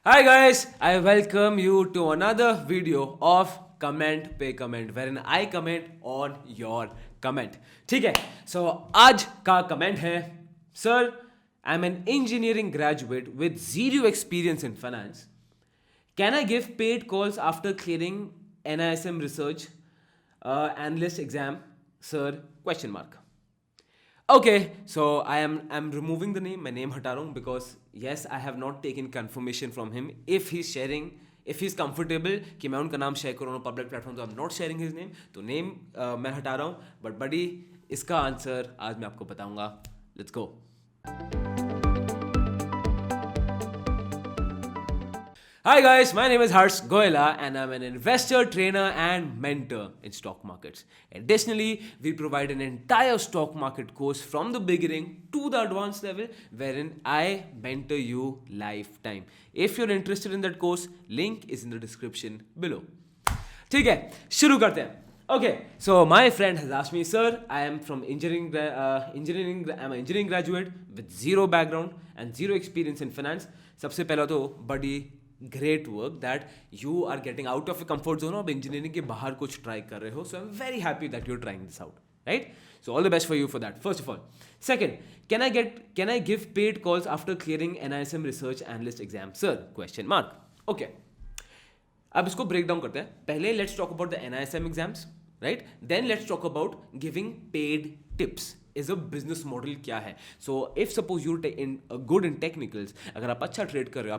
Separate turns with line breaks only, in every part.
Hi guys, I welcome you to another video of Comment Pay Comment wherein I comment on your comment. ठीक है, so आज का comment है, Sir, I'm an engineering graduate with zero experience in finance. Can I give paid calls after clearing NISM research analyst exam, Sir? Question mark. Okay, so I'm removing the name. मैं name हटा रहा हूँ because yes, I have not taken confirmation from him. If he's comfortable कि मैं उनका नाम share करूँ public platform तो I'm not sharing his name. तो name मैं हटा रहा हूँ. But buddy, इसका आंसर आज मैं आपको बताऊंगा. Let's go. Hi guys, my name is Harsh Goela and I'm an investor, trainer and mentor in stock markets. Additionally, we provide an entire stock market course from the beginning to the advanced level wherein I mentor you lifetime. If you're interested in that course, link is in the description below. ठीक है, शुरू करते हैं. Okay, so my friend has asked me, sir, I am from engineering. I'm an engineering graduate with zero background and zero experience in finance. सबसे पहला तो बड़ी great work that you are getting out of your comfort zone और engineering के बाहर कुछ try कर रहे हो. So I'm very happy that you're trying this out, right? So all the best for you for that. First of all, second, can I give paid calls after clearing NISM research analyst exam, sir? Question mark. Okay. अब इसको break down करते हैं. पहले let's talk about the NISM exams, right? Then let's talk about giving paid tips is a business model क्या है. So if suppose you in good in technicals, अगर आप अच्छा ट्रेड कर रहे हो,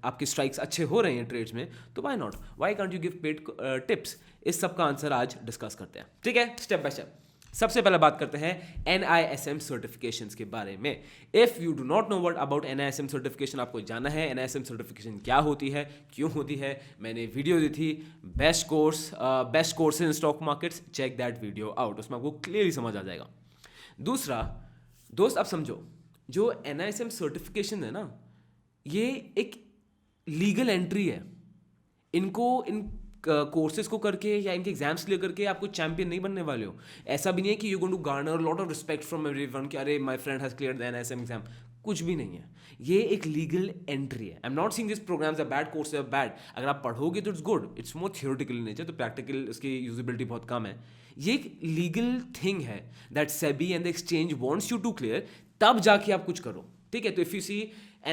आपके स्ट्राइक्स अच्छे हो रहे हैं ट्रेड्स में, तो why not, why can't you give paid tips? इस सब का आंसर आज डिस्कस करते हैं. ठीक है, स्टेप बाय स्टेप. सबसे पहले बात करते हैं NISM सर्टिफिकेशंस के बारे में. If you do not know what about NISM certification, आपको जाना है NISM सर्टिफिकेशन क्या होती है, क्यों होती है. मैंने वीडियो दी थी best course in stock markets. Check that video out, उसमें आपको क्लियरली समझ आ जाएगा. दूसरा, दोस्त आप समझो, जो NISM सर्टिफिकेशन है ना, ये एक लीगल एंट्री है. इनको इन कोर्सेज को करके या इनके एग्जाम्स क्लियर करके आपको चैंपियन नहीं बनने वाले हो. ऐसा भी नहीं है कि you going to garner lot of respect from everyone कि अरे my friend has cleared the NISM exam. कुछ भी नहीं है. ये एक लीगल एंट्री है. I am not seeing this programs are bad, courses are bad. अगर आप पढ़ोगे तो it's good, it's more theoretical in nature, तो प्रैक्टिकल इसकी यूजिबिलिटी बहुत कम है. ये एक लीगल थिंग है that SEBI and the exchange wants you to clear, तब जाके आप कुछ करो. ठीक है, तो if you see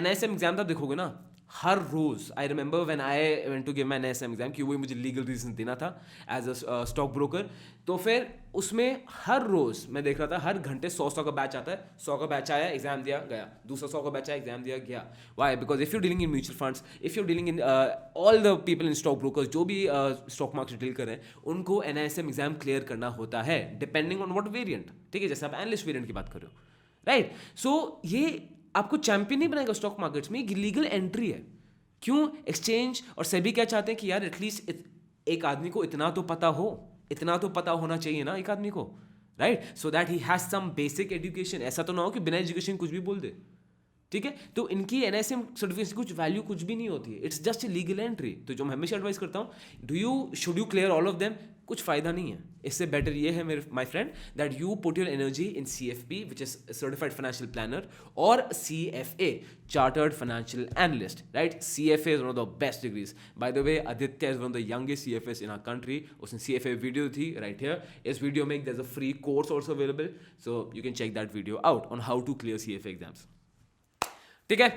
NISM exam आप देखोगे ना, हर रोज I remember when I went to give my NISM exam कि वही मुझे लीगल रीजन देना था एज अ स्टॉक ब्रोकर. तो फिर उसमें हर रोज मैं देख रहा था, हर घंटे 100 का बैच आता है. 100 का बैच आया, एग्जाम दिया, गया. दूसरा 100 का बैच आया, एग्जाम दिया, गया. Why? Because if you dealing in mutual funds, if you dealing in all the people in stock brokers, जो भी स्टॉक मार्केट डील कर रहे हैं, उनको NISM एग्जाम क्लियर करना होता है डिपेंडिंग ऑन व्हाट वेरिएंट. ठीक है, जैसे आप एनालिस्ट वेरिएंट की बात कर रहे हो, राइट? सो ये आपको चैंपियन नहीं बनाएगा स्टॉक मार्केट्स में, एक लीगल एंट्री है. क्यों? एक्सचेंज और सेबी क्या चाहते हैं कि यार एटलीस्ट एक आदमी को इतना तो पता हो, इतना तो पता होना चाहिए ना एक आदमी को, right? So that he has some basic education. ऐसा तो ना हो कि बिना एजुकेशन कुछ भी बोल दे. ठीक है, तो इनकी NISM सर्टिफिकेशन कुछ वैल्यू कुछ भी नहीं होती है. It's just a legal entry. तो जो मैं हमेशा एडवाइस करता हूँ, should you clear all of them? कुछ फायदा नहीं है. इससे बेटर ये है मेरे my friend that you put your energy in CFP which is certified financial planner और CFA chartered financial analyst, right? CFA is one of the best degrees. By the way, Aditya is one of the youngest CFAs in our country. उसने CFA video थी right here. इस video में there is a free course also available, so you can check that video out on how to clear CFA exams. ठीक है,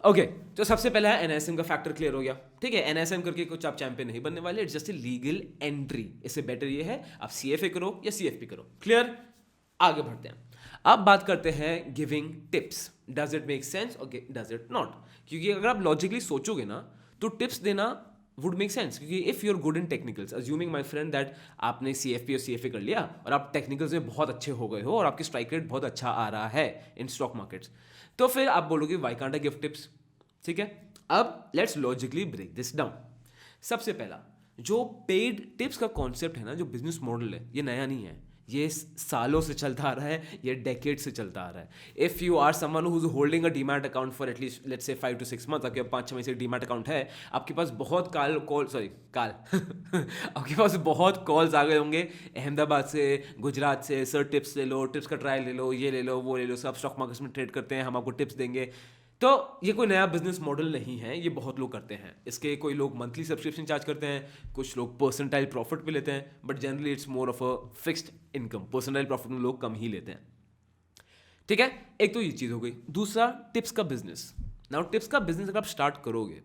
okay. तो सबसे पहला है NISM का फैक्टर क्लियर हो गया. ठीक है, NISM करके कुछ आप चैंपियन नहीं बनने वाले. It's just a legal entry. इससे बेटर ये है आप CFA करो या CFP करो. क्लियर? आगे बढ़ते हैं. अब बात करते हैं giving tips. Does it make sense और डज इट नॉट? क्योंकि अगर आप लॉजिकली सोचोगे ना, तो टिप्स देना वुड मेक सेंस. क्योंकि if you are good in technicals, assuming my friend that आपने CFP और CFA कर लिया और आप टेक्निकल्स में बहुत अच्छे हो गए हो और आपकी स्ट्राइक रेट बहुत अच्छा आ रहा है इन स्टॉक मार्केट्स, तो फिर आप बोलोगे why can't I give tips? ठीक है, अब let's logically break this down. सबसे पहला, जो पेड टिप्स का कॉन्सेप्ट है ना, जो बिजनेस मॉडल है, ये नया नहीं है. ये सालों से चलता आ रहा है, ये डेकेड से चलता आ रहा है. If you are someone who is holding a demat account for at least let's say 5 to 6 months, आपके 5-6 महीने से डीमैट अकाउंट है, आपके पास बहुत आपके पास बहुत कॉल्स आ गए होंगे अहमदाबाद से, गुजरात से. सर टिप्स ले लो, टिप्स का ट्रायल ले लो, ये ले लो, वो ले लो, सब स्टॉक मार्केट में ट्रेड करते हैं, हम आपको टिप्स देंगे. तो ये कोई नया बिजनेस मॉडल नहीं है, ये बहुत लोग करते हैं। इसके कोई लोग मंथली सब्सक्रिप्शन चार्ज करते हैं, कुछ लोग परसेंटाइल प्रॉफिट पे लेते हैं, but generally it's more of a fixed income. Percentile profit में लोग कम ही लेते हैं, ठीक है। एक तो ये चीज़ हो गई। दूसरा, टिप्स का बिजनेस। नाउ टिप्स का बिजनेस अगर आप स्टार्ट करोगे,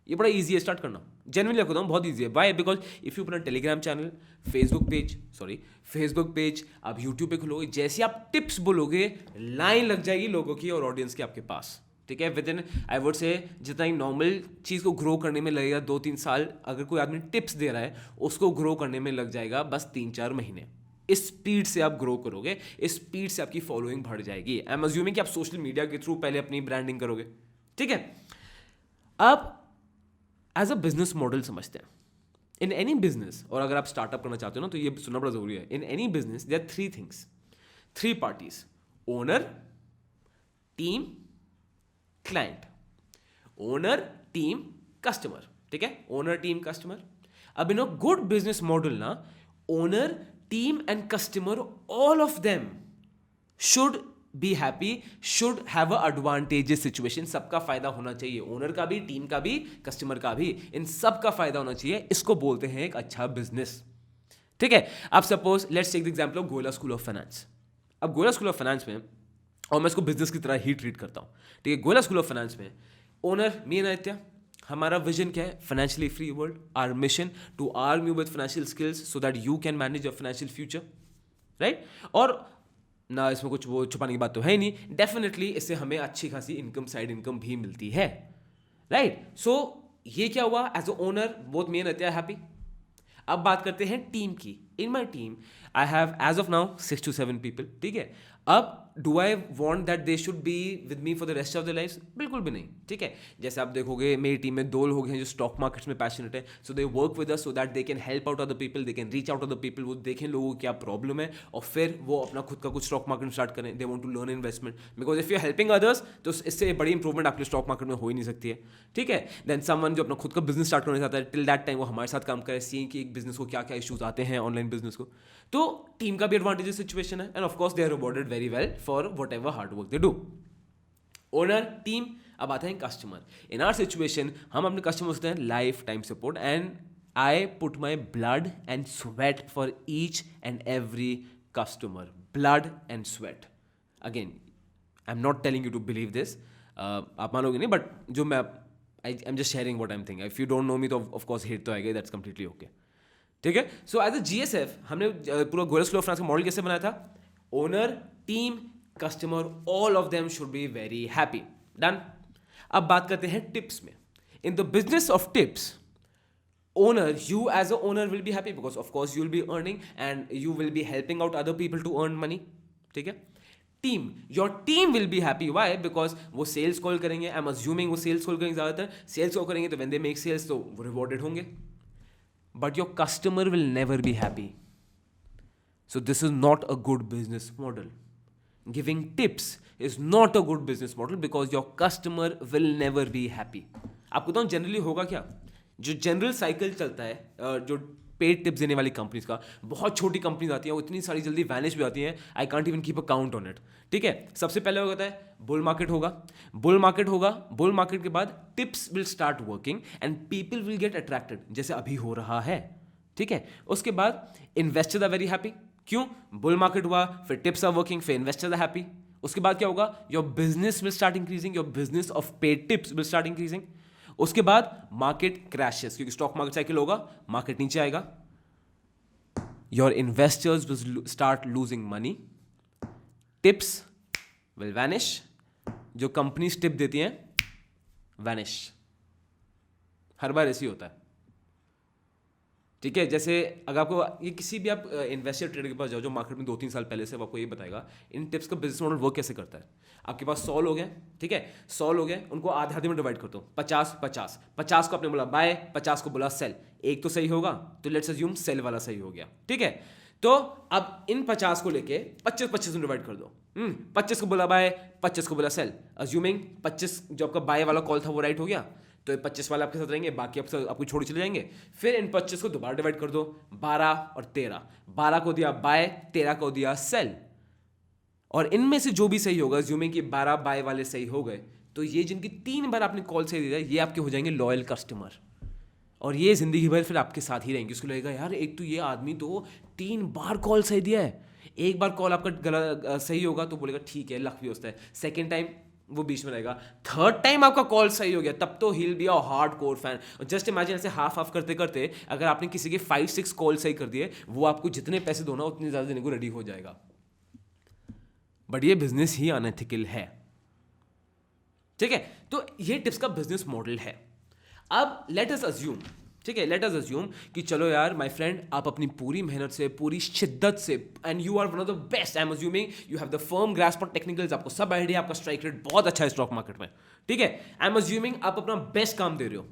ये बड़ा ईजी है स्टार्ट करना। जेन्युइनली आपको बहुत ईजी है। वाई? बिकॉज इफ यू अपना टेलीग्राम चैनल, फेसबुक पेज, आप यूट्यूब पे खुलोगे, जैसे आप टिप्स बोलोगे, लाइन लग जाएगी लोगों की और ऑडियंस की आपके पास, ठीक है। With in I would say जितना ही नॉर्मल चीज़ को ग्रो करने में लगेगा 2-3 साल, अगर कोई आदमी टिप्स दे रहा है उसको ग्रो करने में लग जाएगा बस 3-4 महीने। इस स्पीड से आप ग्रो करोगे, इस स्पीड से आपकी फॉलोइंग बढ़ जाएगी। आई एम अज्यूमिंग कि आप सोशल मीडिया के थ्रू पहले अपनी ब्रांडिंग करोगे, ठीक है। अब एज अ बिजनेस मॉडल समझते हैं इन एनी बिजनेस, और अगर आप स्टार्टअप करना चाहते हो ना तो ये सुनना बड़ा जरूरी है। In any business there are 3 things, 3 parties: owner, team, client. Owner, team, customer, ठीक है। Owner, team, customer. अब in a good business model ना, owner, team and customer, all of them should be happy, should have a advantageous situation। सबका फायदा होना चाहिए, owner का भी, टीम का भी, कस्टमर का भी, इन सब का फायदा होना चाहिए। इसको बोलते हैं एक अच्छा बिजनेस, ठीक है। अब suppose let's take the example of Goela school of finance. अब गोयला स्कूल ऑफ फाइनेंस में, और मैं इसको बिजनेस की तरह ही ट्रीट करता हूँ, ठीक है। गोयला स्कूल ऑफ फाइनेंस में ओनर मी एंड आदित्य, हमारा विजन क्या है? Financially free world. Our mission to arm you with financial skills so that you can manage your financial future, right. और ना इसमें कुछ वो छुपाने की बात तो है ही नहीं, डेफिनेटली इससे हमें अच्छी खासी इनकम, साइड इनकम भी मिलती है, राइट। सो ये क्या हुआ? As a owner both me and Aditya happy. अब बात करते हैं टीम की। In my team I have as of now 6 to 7 people, ठीक है। अब do I want that they should be with me for the rest of the life? बिल्कुल भी नहीं, ठीक है। जैसे आप देखोगे मेरी टीम में 2 लोग हैं जो स्टॉक मार्केट्स में पैशनेट है, so they work with us so that they can help out other people, they can reach out other people. वो देखें लोगों की क्या प्रॉब्लम है और फिर वो अपना खुद का कुछ स्टॉक मार्केट में स्टार्ट करें। They want to learn investment, because if you are helping others तो इससे बड़ी इंप्रूवमेंट आपके स्टॉक मार्केट में हो ही नहीं सकती है, ठीक है। देन समवन जो अपना खुद का बिजनेस स्टार्ट करना चाहता है, टिल दैट टाइम वो हमारे साथ काम करे, सीइंग कि एक बिजनेस को क्या क्या इशूज आते हैं ऑनलाइन बिजनेस को। तो टीम का भी एडवांटेजेस सिचुएशन है, and of course they are rewarded very well for whatever hard work they do. Owner, team. अब आते हैं कस्टमर। इन आवर सिचुएशन हम अपने कस्टमर होते हैं life time support, and I put my blood and sweat for each and every customer. Blood and sweat. Again I am not telling you to believe this, आप मानोगे नहीं, but जो मैं I am just sharing what I am thinking. If you don't know me तो of course hate तो आएगा, that's completely okay, ठीक है। सो एज अ GSF हमने पूरा गोयला स्कूल ऑफ फाइनेंस का मॉडल कैसे बनाया था? Owner, team, customer, all of them should be very happy. Done. अब बात करते हैं टिप्स में। In the business of tips, owner, you as a owner will be happy because of course you will be earning and you will be helping out other people to earn money, ठीक है। Team, your team will be happy. Why? Because वो sales call करेंगे, I am assuming वो sales call करेंगे, ज़्यादातर sales call करेंगे तो when they make sales तो वो रिवॉर्डेड होंगे, but your customer will never be happy. So this is not a good business model. Giving tips is not a good business model because your customer will never be happy. आपको तो generally होगा क्या, जो general cycle चलता है जो paid tips देने वाली कंपनीज का, बहुत छोटी कंपनीज आती हैं, वो इतनी सारी जल्दी वैनिश भी आती हैं, I can't even keep a count on it, ठीक है। सबसे पहले होता है बुल मार्केट होगा, बुल मार्केट के बाद tips will start working and people will get attracted, जैसे अभी हो रहा है, ठीक है। उसके बाद इन्वेस्टर्स आर वेरी हैप्पी। क्यों? बुल मार्केट हुआ, फिर टिप्स आर वर्किंग, फिर इन्वेस्टर्स आर हैप्पी। उसके बाद क्या होगा? Your business will start increasing, your business of paid tips will start increasing. उसके बाद मार्केट क्रैशेस, क्योंकि स्टॉक मार्केट साइकिल होगा, मार्केट नीचे आएगा, your investors will start losing money, tips will vanish, जो कंपनीज टिप देती हैं वैनिश। हर बार ऐसे ही होता है, ठीक है। जैसे अगर आपको ये किसी भी आप इन्वेस्टर ट्रेडर के पास जाओ जो मार्केट में 2-3 साल पहले से, वो आपको ये बताएगा इन टिप्स का बिजनेस मॉडल वर्क कैसे करता है। आपके पास 100 लोग हैं, ठीक है, 100 लोग हैं, उनको आधे आधे में डिवाइड करता हूँ, 50 को आपने बोला बाय, 50 को बोला सेल, एक तो सही होगा, तो लेट्स अज्यूम सेल वाला सही हो गया, ठीक है। तो अब इन 50 को लेके 25 में डिवाइड कर दो। 25 को बोला बाय, 25 को बोला सेल, अज्यूमिंग 25 जो आपका बाय वाला कॉल था वो राइट हो गया, तो 25 वाले आपके साथ रहेंगे, बाकी आपको छोड़ चले जाएंगे। फिर इन 25 को दोबारा डिवाइड कर दो, 12 और 13, 12 को दिया बाय, 13 को दिया सेल, और इनमें से जो भी सही होगा, अज्यूमिंग कि 12 बाय वाले सही हो गए, तो ये जिनकी 3 बार आपने कॉल सही दिया ये आपके हो जाएंगे लॉयल कस्टमर, और ये ज़िंदगी भर फिर आपके साथ ही रहेंगे। उसको लगेगा यार एक तो ये आदमी तो 3 बार कॉल सही दिया है, एक बार कॉल आपका गला सही होगा तो बोलेगा ठीक है, लक भी होता है, सेकेंड टाइम वो बीच में रहेगा, थर्ड टाइम आपका कॉल सही हो गया तब तो he will be a hard core fan. Just imagine ऐसे हाफ हाफ करते करते अगर आपने किसी के 5-6 कॉल सही कर दिए, वो आपको जितने पैसे दो ना उतने ज़्यादा देने को रेडी हो जाएगा। बट ये बिजनेस ही अनएथिकल है, ठीक है। तो ये टिप्स का बिजनेस मॉडल है। अब लेट अस अज्यूम, ठीक है, लेट अस अज्यूम कि चलो यार माय फ्रेंड, आप अपनी पूरी मेहनत से, पूरी शिद्दत से, and you are one of the best, I am assuming you have the firm grasp on technicals, आपको सब आइडिया, आपका स्ट्राइक रेट बहुत अच्छा है स्टॉक मार्केट में, ठीक है, आई एम अज्यूमिंग आप अपना बेस्ट काम दे रहे हो,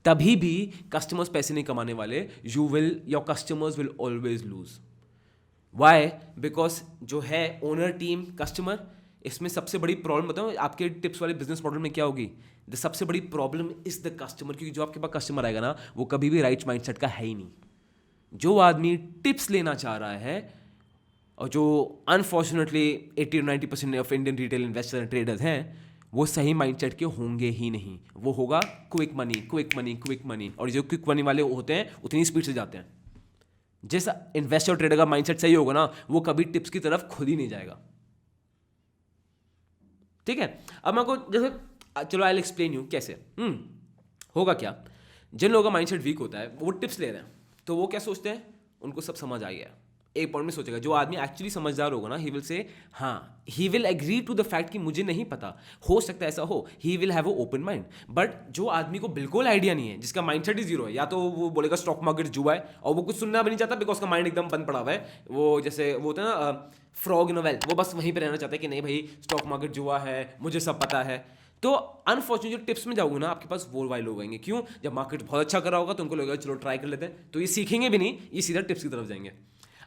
तभी भी कस्टमर्स पैसे नहीं कमाने वाले, your customers will always lose. Why? Because जो है ओनर, टीम, कस्टमर, इसमें सबसे बड़ी प्रॉब्लम बताऊँ आपके टिप्स वाले बिजनेस मॉडल में क्या होगी? द सबसे बड़ी प्रॉब्लम इज द कस्टमर, क्योंकि जो आपके पास कस्टमर आएगा ना वो कभी भी राइट माइंडसेट का है ही नहीं। जो आदमी टिप्स लेना चाह रहा है, और जो unfortunately 80-90% of Indian retail investor and traders हैं, वो सही माइंडसेट के होंगे ही नहीं। वो होगा quick money, quick money, quick money, और जो क्विक मनी वाले होते हैं उतनी स्पीड से जाते हैं। जिस इन्वेस्टर ट्रेडर का माइंडसेट सही होगा ना, वो कभी टिप्स की तरफ खुद ही नहीं जाएगा, ठीक है। अब मैं आपको जैसे, चलो आई विल एक्सप्लेन यू कैसे। होगा क्या, जिन लोगों का माइंडसेट वीक होता है वो टिप्स ले रहे हैं, तो वो क्या सोचते हैं, उनको सब समझ आ गया, एक पॉइंट में सोचेगा। जो आदमी एक्चुअली समझदार होगा ना, ही विल से हाँ, he will agree to the fact कि मुझे नहीं पता, हो सकता है ऐसा हो, he will have a open mind. But जो आदमी को बिल्कुल आइडिया नहीं है, जिसका माइंडसेट ही जीरो है, या तो वो बोलेगा स्टॉक मार्केट जुआ है, और वो कुछ सुनना भी नहीं चाहता बिकॉज का माइंड एकदम बंद पड़ा हुआ है। वो जैसे वो होता है ना फ्रॉग इन अ वेल, वो बस वहीं पर रहना चाहता है कि नहीं भाई स्टॉक मार्केट जुआ है, मुझे सब पता है। तो अनफॉर्चुनेटली टिप्स में जाओगे ना, आपके पास वो वाले लोग आएंगे। क्यों? जब मार्केट बहुत अच्छा कर रहा होगा तो उनको लगेगा चलो ट्राई कर लेते हैं, तो ये सीखेंगे भी नहीं, ये सीधा टिप्स की तरफ जाएंगे।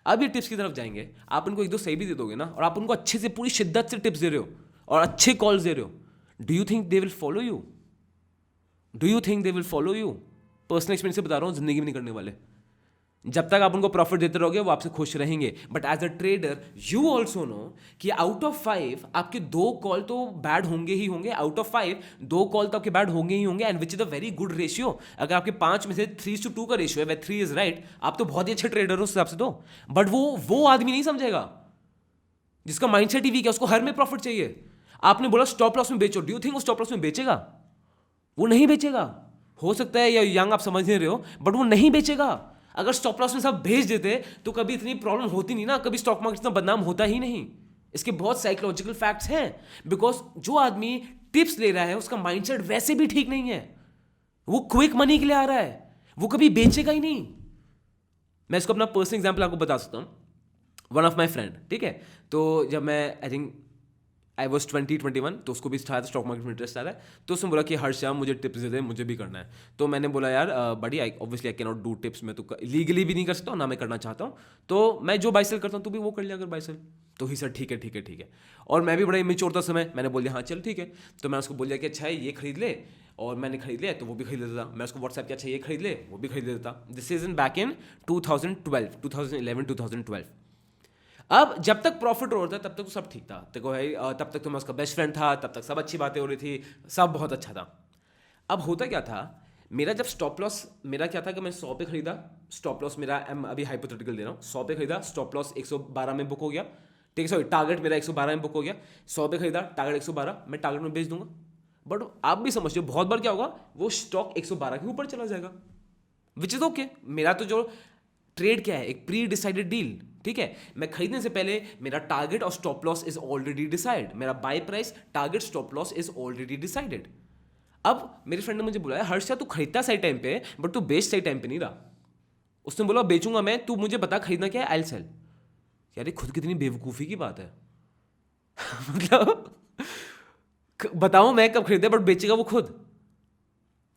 अब ये टिप्स की तरफ जाएंगे, आप उनको एक दो सही भी दे दोगे ना, और आप उनको अच्छे से पूरी शिद्दत से टिप्स दे रहे हो और अच्छे कॉल्स दे रहे हो, do you think they will follow you? Do you think they will follow you? Personal experience से बता रहा हूँ, जिंदगी में नहीं करने वाले। जब तक आप उनको प्रॉफिट देते रहोगे वो आपसे खुश रहेंगे। But as a trader you also know कि आउट ऑफ 5 आपके 2 कॉल तो बैड होंगे ही होंगे, आउट ऑफ 5 2 कॉल तो आपके बैड होंगे ही होंगे, and which is a very good ratio. अगर आपके 5 में से 3:2 का रेशियो है, 3 इज राइट, आप तो बहुत ही अच्छे ट्रेडर हो उस हिसाब से। तो बट वो आदमी नहीं समझेगा जिसका माइंडसेट ही वीक है, उसको हर में प्रॉफिट चाहिए। आपने बोला स्टॉप लॉस में बेचो, डू यू थिंक वो स्टॉप लॉस में बेचेगा? वो नहीं बेचेगा। हो सकता है या यंग आप समझ नहीं रहे हो, बट वो नहीं बेचेगा। अगर स्टॉप लॉस में सब भेज देते तो कभी इतनी प्रॉब्लम होती नहीं ना, कभी स्टॉक मार्केट इतना बदनाम होता ही नहीं। इसके बहुत साइकोलॉजिकल फैक्ट्स हैं, बिकॉज जो आदमी टिप्स ले रहा है उसका माइंडसेट वैसे भी ठीक नहीं है। वो क्विक मनी के लिए आ रहा है, वो कभी बेचेगा ही नहीं। मैं इसको अपना पर्सनल एग्जाम्पल आपको बता सकता हूँ। वन ऑफ माई फ्रेंड, ठीक है, तो जब मैं आई थिंक आई वॉज 20-21, तो उसको भी था स्टॉक मार्केट में इंटरेस्ट आ रहा है, तो उसने बोला कि हर शाम मुझे टिप्स दे दे, मुझे भी करना है। तो मैंने बोला यार बड़ी obviously I can not do tips, मैं तो लीगली भी नहीं कर सकता हूँ, ना मैं करना चाहता हूँ, तो मैं जो बाई सेल करता हूँ तू भी वो कर लिया अगर बाई सेल। तो ही सर ठीक है ठीक है ठीक है। और मैं भी बड़ा इमेच्योर था समय, मैंने बोल दिया हाँ चल ठीक है। तो मैं उसको बोल दिया कि अच्छा है ये खरीद ले, और मैंने खरीद लिया तो वो भी खरीद लेता। मैं उसको व्हाट्सएप किया अच्छा ये खरीद ले, वो भी खरीद लेता। This is in back in 2011-2012। अब जब तक प्रॉफिट हो रहा था तब तक तो सब ठीक था, तब तक तो मैं उसका बेस्ट फ्रेंड था, तब तक सब अच्छी बातें हो रही थी, सब बहुत अच्छा था। अब होता क्या था, मेरा जब स्टॉप लॉस, मेरा क्या था कि मैं 100 पे खरीदा, स्टॉप लॉस मेरा अभी हाइपोथेटिकल दे रहा हूँ, 100 पे खरीदा, स्टॉप लॉस 112 में बुक हो गया, ठीक है, सॉरी टारगेट मेरा 112 में बुक हो गया। 100 पे खरीदा, टारगेट 112, मैं टारगेट में बेच दूंगा। बट आप भी समझते हो बहुत बार क्या होगा, वो स्टॉक 112 के ऊपर चला जाएगा, विच इज ओके। मेरा तो जो ट्रेड क्या है, एक प्री डिसाइडेड डील, ठीक है। मैं खरीदने से पहले मेरा टारगेट और stop loss is already decide, मेरा buy price, target, stop loss is already decided. अब मेरे फ्रेंड ने मुझे बुलाया, हर्षा तू खरीदता सही टाइम पे बट तू बेच सही टाइम पे नहीं रहा। उसने बोला बेचूंगा मैं, तू मुझे बता खरीदना क्या है, आई विल सेल। यार ये खुद कितनी बेवकूफ़ी की बात है मतलब बताओ मैं कब खरीदे बट बेचेगा वो खुद।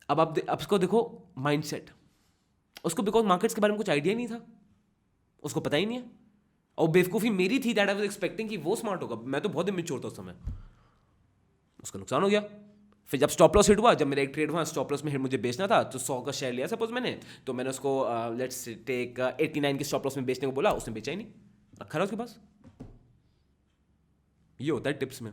अब आप उसको देखो माइंडसेट, उसको बिकॉज मार्केट्स के बारे में कुछ आइडिया नहीं था, उसको पता ही नहीं है। और बेवकूफ़ी मेरी थी दैट आई वाज एक्सपेक्टिंग कि वो स्मार्ट होगा, मैं तो बहुत इमेच्योर था उस समय। उसका नुकसान हो गया। फिर जब स्टॉप लॉस हिट हुआ, जब मेरा एक ट्रेड हुआ स्टॉप लॉस में हिट मुझे बेचना था, तो 100 का शेयर लिया सपोज मैंने, तो मैंने उसको लेट्स टेक 89 के स्टॉप लॉस में बेचने को बोला, उसने बेचा ही नहीं, रखा रहा उसके पास। ये होता है टिप्स में।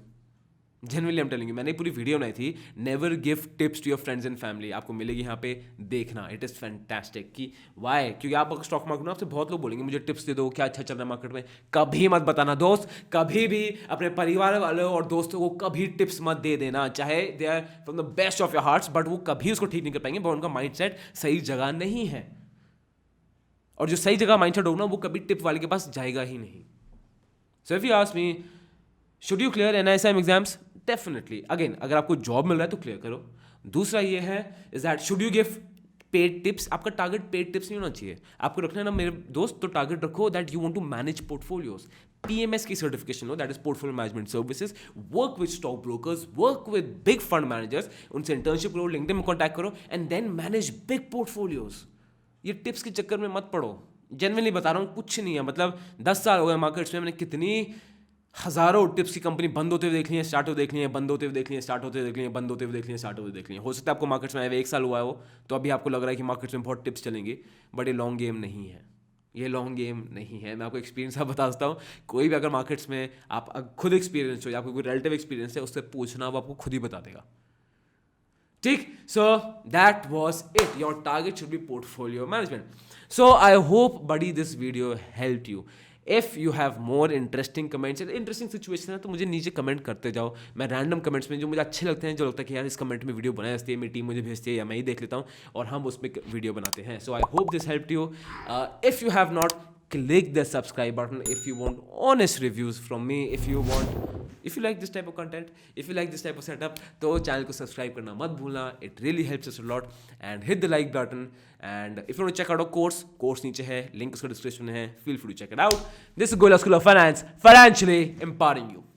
जनरली I'm telling you, मैंने पूरी वीडियो बनाई थी never give tips to your friends and family, आपको मिलेगी यहाँ पे, देखना, इट इज़ फैंटास्टिक। कि वाई, क्योंकि आप अगर स्टॉक मार्केट में आपसे बहुत लोग बोलेंगे मुझे टिप्स दे दो, क्या अच्छा चल रहा है मार्केट में, कभी मत बताना दोस्त, कभी भी अपने परिवार वालों और दोस्तों को कभी टिप्स मत दे देना, चाहे they are from the best of your hearts, but वो कभी उसको ठीक नहीं कर पाएंगे, बट उनका माइंडसेट सही जगह नहीं है, और जो सही जगह माइंडसेट होगा ना वो कभी टिप वाले के पास जाएगा ही नहीं। So if you ask me should you clear NISM exams, definitely. Again, अगर आपको जॉब मिल रहा है तो क्लियर करो। दूसरा ये है is that should you give paid tips, आपका टारगेट पेड टिप्स नहीं होना चाहिए, आपको रखना है ना मेरे दोस्त, तो टारगेट रखो that you want to manage portfolios, PMS की सर्टिफिकेशन लो, that is portfolio management services, work with stock brokers, work with big fund managers, उनसे इंटर्नशिप करो, लिंक्डइन में कॉन्टैक्ट करो, and then manage big portfolios. ये tips के चक्कर में मत पड़ो, जेन्युइनली बता रहा हूँ, कुछ नहीं है। मतलब 10 साल हो गए मार्केट्स में, मैंने कितनी हजारों टिप्स की कंपनी बंद होते हुए देख ली है, स्टार्ट होते देख ली है, बंद होते हुए देख ली है, स्टार्ट होते हुए देख ली है, बंद होते हुए देख ली है, स्टार्ट होते देख ली है। हो सकता है आपको मार्केट्स में आए हुए 1 साल हुआ हो, तो अभी आपको लग रहा है कि मार्केट्स में बहुत टिप्स चलेंगी, बट ये लॉन्ग गेम नहीं है, ये लॉन्ग गेम नहीं है। मैं आपको एक्सपीरियंस आप बता सकता हूँ, कोई भी अगर मार्केट्स में आप खुद एक्सपीरियंस हो या आपको कोई रिलेटिव एक्सपीरियंस है, उससे पूछना, वो आपको खुद ही बता देगा। ठीक, so that was it. Your target should be portfolio management. So I hope, buddy, this video helped you. If you have more interesting comments, interesting situation है तो मुझे नीचे कमेंट करते जाओ। मैं रैंडम कमेंट्स में जो मुझे अच्छे लगते हैं, जो लगता है कि यार इस कमेंट में वीडियो बनाई जाती है, मेरी टीम मुझे भेजती है या मैं ही देख लेता हूँ और हम उसमें वीडियो बनाते हैं। So I hope this helped you. If you have not, click the subscribe button if you want honest reviews from me, if you like this type of content, if you like this type of setup, तो channel को subscribe करना मत भूलना, it really helps us a lot, and hit the like button, and if you want to check out our course नीचे है, link उसका description में है, feel free to check it out. This is Goila School of Finance, financially empowering you.